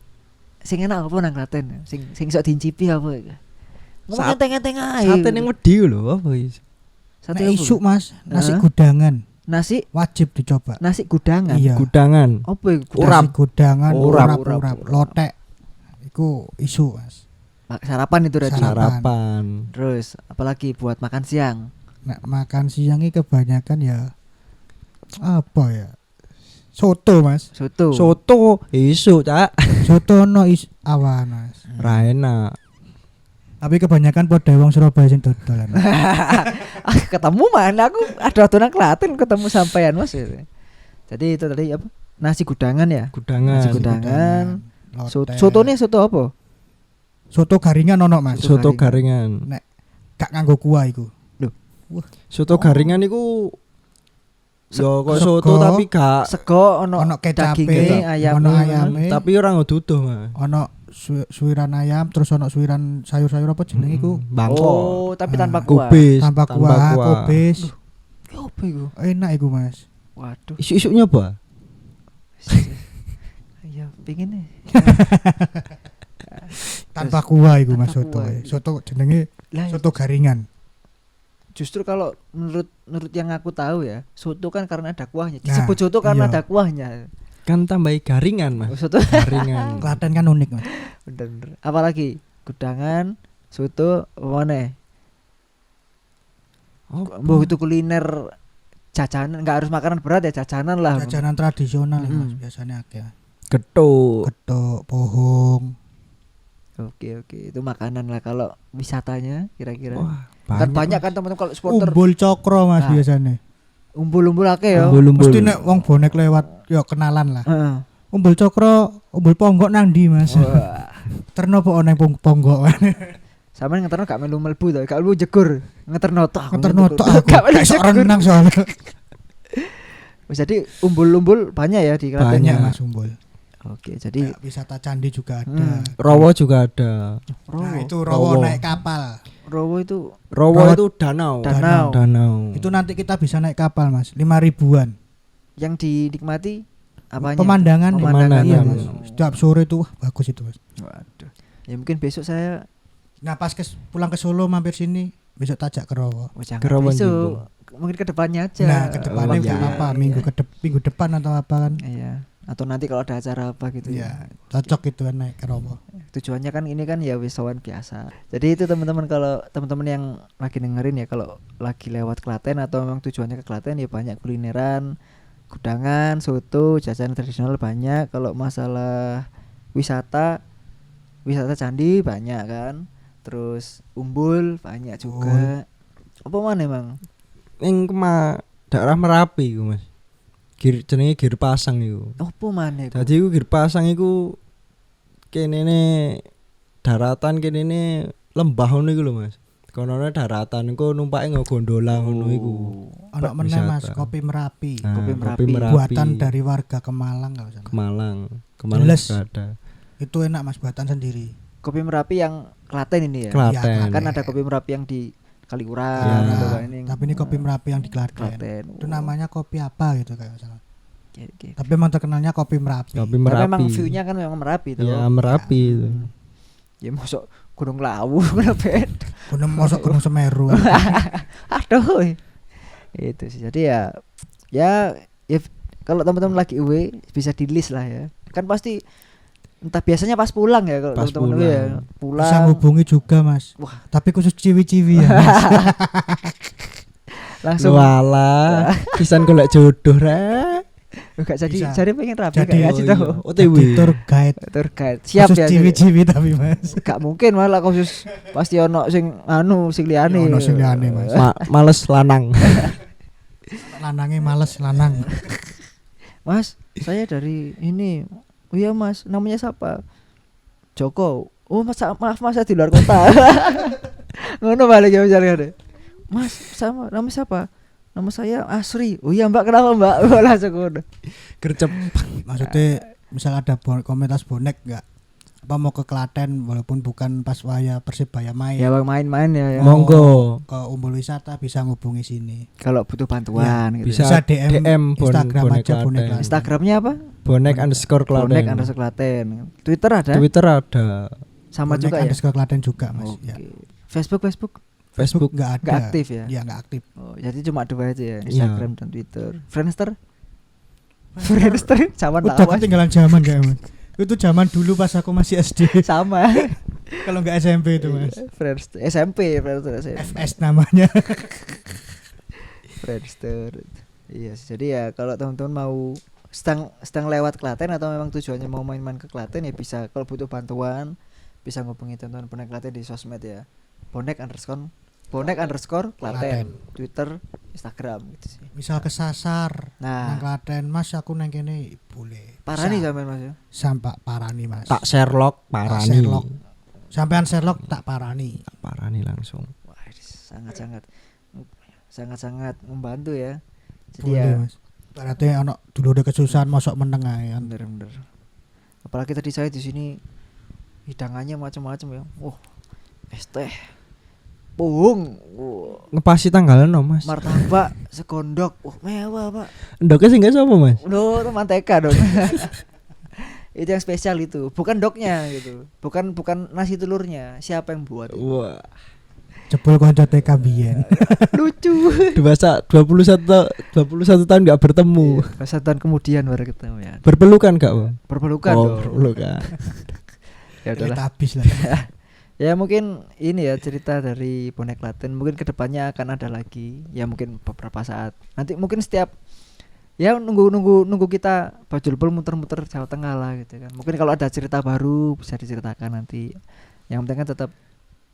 Sing enak apa nang Klaten? Sing iso diincipi apa? Ngomong enteng-enteng ae. Sate ning wedi lho apa iki? Sate isuk Mas, nasi gudangan. Nasi wajib dicoba. Nasi gudangan. Iya. Gudangan. Apa iku? Nasi gudangan, urap. Lotek. Iku isu Mas. Sarapan itu tadi. Sarapan. Terus apalagi buat makan siang? Nah, makan siang ini kebanyakan ya apa ya? Soto Mas. Soto isu Cak. Soto no awan Mas. Ra enak. Tapi kebanyakan podo wong Surabaya sing dodolan. Ketemu mana aku ada aturan Klaten ketemu sampean Mas. Jadi itu tadi apa? Nasi gudangan ya? Nasi gudangan. Sotonya soto apa? Soto garingan ono Mas. Soto garingan. Nek gak nganggo kuah iku. Lho. Soto garingan iku yo kok soto tapi gak sego ono kecape, ayam ayame. Tapi ora ngoduduh Mas. Ono suwiran ayam terus ono suwiran sayur-sayur apa jenenge iku? Bangkok. Oh, tapi tanpa kuah. Tanpa kuah, kubis. Apa iku? Enak iku Mas. Waduh. Isu-isunya apa? Iya, pengen nih. Tanpa kuah iku Mas soto. Soto jenenge soto garingan. Justru kalau menurut yang aku tahu ya, soto kan karena ada kuahnya. Disebut soto karena ada kuahnya. Kan tambahi garingan Mas. Soto garingan. Klaten kan unik Mas. Bener. Apalagi gudangan, soto, mana? Oh, itu kuliner jajanan, enggak harus makanan berat ya, jajanan lah. Jajanan tradisional Mas, biasanya akeh. Getuk, pohong. Oke, itu makanan lah. Kalau wisatanya kira-kira. Wah, banyak kan teman-teman kalau supporter. Umbul cokro Mas biasanya. Umbul akeh ya. Mesti nek wong bonek lewat ya kenalan lah. Umbul cokro, umbul ponggok nang ndi Mas? Terno po nang ponggok. Sampeyan ngeterno gak melu mlebu to, gak melu jegur. Ngeterno tok aku. Gak iso renang soalnya. Jadi umbul-umbul banyak ya di Klaten. Banyak Mas umbul. Oke, jadi wisata candi juga ada. Rowo juga ada. Nah, itu Rowo naik kapal. Rowo itu danau. Itu nanti kita bisa naik kapal Mas, 5.000-an. Yang dinikmati apanya? Pemandangan. Iya, Mas. Setiap sore itu bagus itu Mas. Waduh. Ya mungkin besok saya pas pulang ke Solo mampir sini, besok tajak ke Rowo. Ke Rowo besok. Mungkin ke depannya aja. Nah, ke depannya apa? Minggu depan atau apa kan? Iya. Atau nanti kalau ada acara apa gitu ya. Cocok gitu kan naik ke Rowo. Tujuannya kan ini kan ya wisatawan biasa. Jadi itu teman-teman, kalau teman-teman yang lagi dengerin ya, kalau lagi lewat Klaten atau memang tujuannya ke Klaten ya banyak kulineran, gudangan, soto, jajanan tradisional banyak. Kalau masalah wisata candi banyak kan. Terus umbul banyak juga. Apa mana emang? Ning daerah Merapi iku Mas. Jenenge Gir Pasang iku. Opo maneh iku? Dadi iku Gir Pasang iku kenene daratan kenene lembah ngono iku lho Mas. Konone daratan engko numpake nggo gondola ngono iku. Ono meneh Mas, kopi Merapi. Nah, Kopi Merapi. Buatan dari warga Kemalang kalau salah. Kemalang Jelas. juga ada. Itu enak Mas, buatan sendiri. Kopi Merapi yang Klaten ini ya. Klaten. Kan ada kopi Merapi yang di Kaliurang Ya. gitu kan ini. Tapi ini kopi Merapi yang di Klaten. Klaten. Itu namanya kopi apa gitu kayak salah. Oke. Tapi emang terkenalnya kopi Merapi. Kopi Tapi Merapi. memang view-nya kan memang Merapi itu. Ya Merapi itu. Ya masuk Gunung Lawu kenapa? Gunung mosok Gunung Semeru. Aduh. Itu sih. Jadi ya kalau teman-teman lagi UW bisa di list lah ya. Kan pasti entah biasanya pas pulang ya kalau Pas teman-teman pulang. ya. Pulang. Bisa hubungi juga Mas. Wah. Tapi khusus ciwi-ciwi ya Mas. Langsung Walah, pisan golek jodoh rek. enggak jadi Bisa. cari pengen rapi Jadi, kayak gitu. OTW. Jadi tour guide. Tour guide. Siap Khusus ya. ciwi-ciwi tapi Mas. Gak mungkin malah khusus pasti ono sing sing liyane. Ono sing liyane, Mas. Males lanang. Lanangnya males lanang. Mas, saya dari ini. Oh iya Mas, namanya siapa? Joko. Oh Mas, maaf Mas saya di luar kota. Ngono balik ya misalnya. Mas, sama namanya siapa? Nama saya Asri. Oh iya Mbak, kenapa Mbak? Langsung ngono. Gercep. Maksudnya misal ada komunitas bonek enggak? Apa mau ke Klaten walaupun bukan pas waya Persibaya main. Ya Bang, main-main ya. Monggo. Ke Umbul Wisata bisa ngubungi sini. Kalau butuh bantuan gitu. Bisa Bisa DM Instagram bonek aja bonek Klaten. Klaten. Instagramnya apa? Bonek_Klaten. Bonek_Klaten. Twitter ada? Twitter ada. Sama Bonek juga ya. Klaten juga Mas. Oke. Ya. Facebook Facebook enggak ada. nggak aktif ya? Iya enggak aktif. Oh, jadi cuma dua aja ya, Iya. Instagram dan Twitter. Friendster zaman Udah lama ketinggalan zaman kayak Mas. Itu zaman dulu pas aku masih SD. sama. Kalau enggak SMP itu Mas. Friendster SMP. FS namanya. Friendster. Iya, jadi ya kalau teman-teman mau sedang lewat Klaten atau memang tujuannya mau main-main ke Klaten ya bisa. Kalau butuh bantuan bisa ngubungi teman-teman Bonek Klaten di sosmed ya. Bonek_Klaten, Klaten. Twitter, Instagram gitu sih. Misal kesasar Nah, nang Klaten Mas aku nang kene boleh. parani Bisa. sampean Mas ya. Sampai parani Mas. tak Sherlock parani. Sherlock. Sampean Sherlock tak parani. Tak parani langsung. Wah, sangat membantu ya. Jadi Boleh ya Mas. Berarti ono dulu ada kesusahan mosok meneng ae kan. bener. Apalagi tadi saya di sini hidangannya macam-macam ya. Wah, es teh, puhung, Ngepasi tanggal no Mas. martabak, sekondok, mewah Pak. Ndoknya sing gak sapa Mas? Itu manteka dong. Itu yang spesial itu, bukan doknya gitu, bukan nasi telurnya. Siapa yang buat? Wah. Jebul kanca TK biyen. Lucu. Dewasa 21 tahun enggak bertemu. Masa tahun kemudian baru ketemu ya. Berpelukan gak, Bang? Berpelukan Oh, dong. berpelukan. Ya udahlah. Habis lah. Ya mungkin ini ya cerita dari Bonek Klaten. Mungkin kedepannya akan ada lagi. Ya mungkin beberapa saat. Nanti mungkin setiap ya nunggu kita Bajulpol muter-muter Jawa Tengah lah gitu kan. Mungkin kalau ada cerita baru bisa diceritakan nanti. Yang penting kan tetap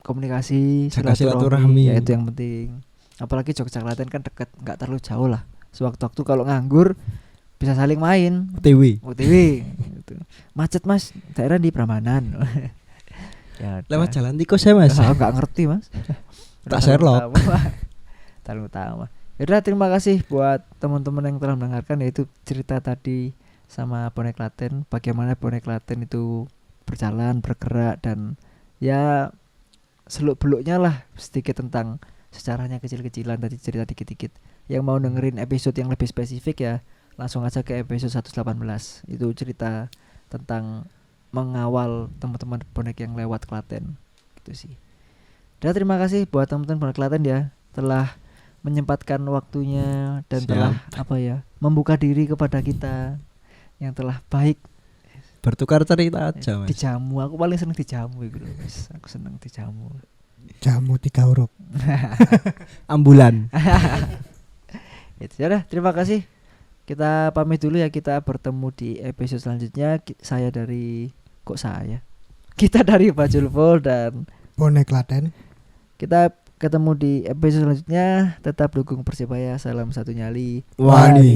komunikasi, Jaga silaturahmi. ya itu yang penting. Apalagi Jogja Klaten kan dekat, nggak terlalu jauh lah. Sewaktu-waktu kalau nganggur bisa saling main. OTW. gitu. Macet Mas, daerah di Prambanan. Ya, Lewat jalan tikus ya Mas. nggak ngerti Mas. Tak Sherlock. Taruh utama. Yaudah, terima kasih buat teman-teman yang telah mendengarkan, yaitu cerita tadi sama Bonek Klaten, bagaimana Bonek Klaten itu berjalan, bergerak, dan ya seluk-beluknya lah sedikit tentang sejarahnya kecil-kecilan, tadi cerita dikit-dikit. Yang mau dengerin episode yang lebih spesifik ya langsung aja ke episode 118. Itu cerita tentang mengawal teman-teman bonek yang lewat Klaten gitu sih. Dan terima kasih buat teman-teman bonek Klaten ya telah menyempatkan waktunya dan telah membuka diri kepada kita yang telah baik Bertukar cerita aja Mas. dijamu. Aku paling seneng dijamu gitu loh, Mas. Aku seneng dijamu. Jamu 3 huruf. Ambulan. Itu ya udah, terima kasih. Kita pamit dulu ya, kita bertemu di episode selanjutnya. Kita dari Bajulpol dan Bonek Klaten. kita ketemu di episode selanjutnya. Tetap dukung Persibaya. Salam satu nyali. Wani.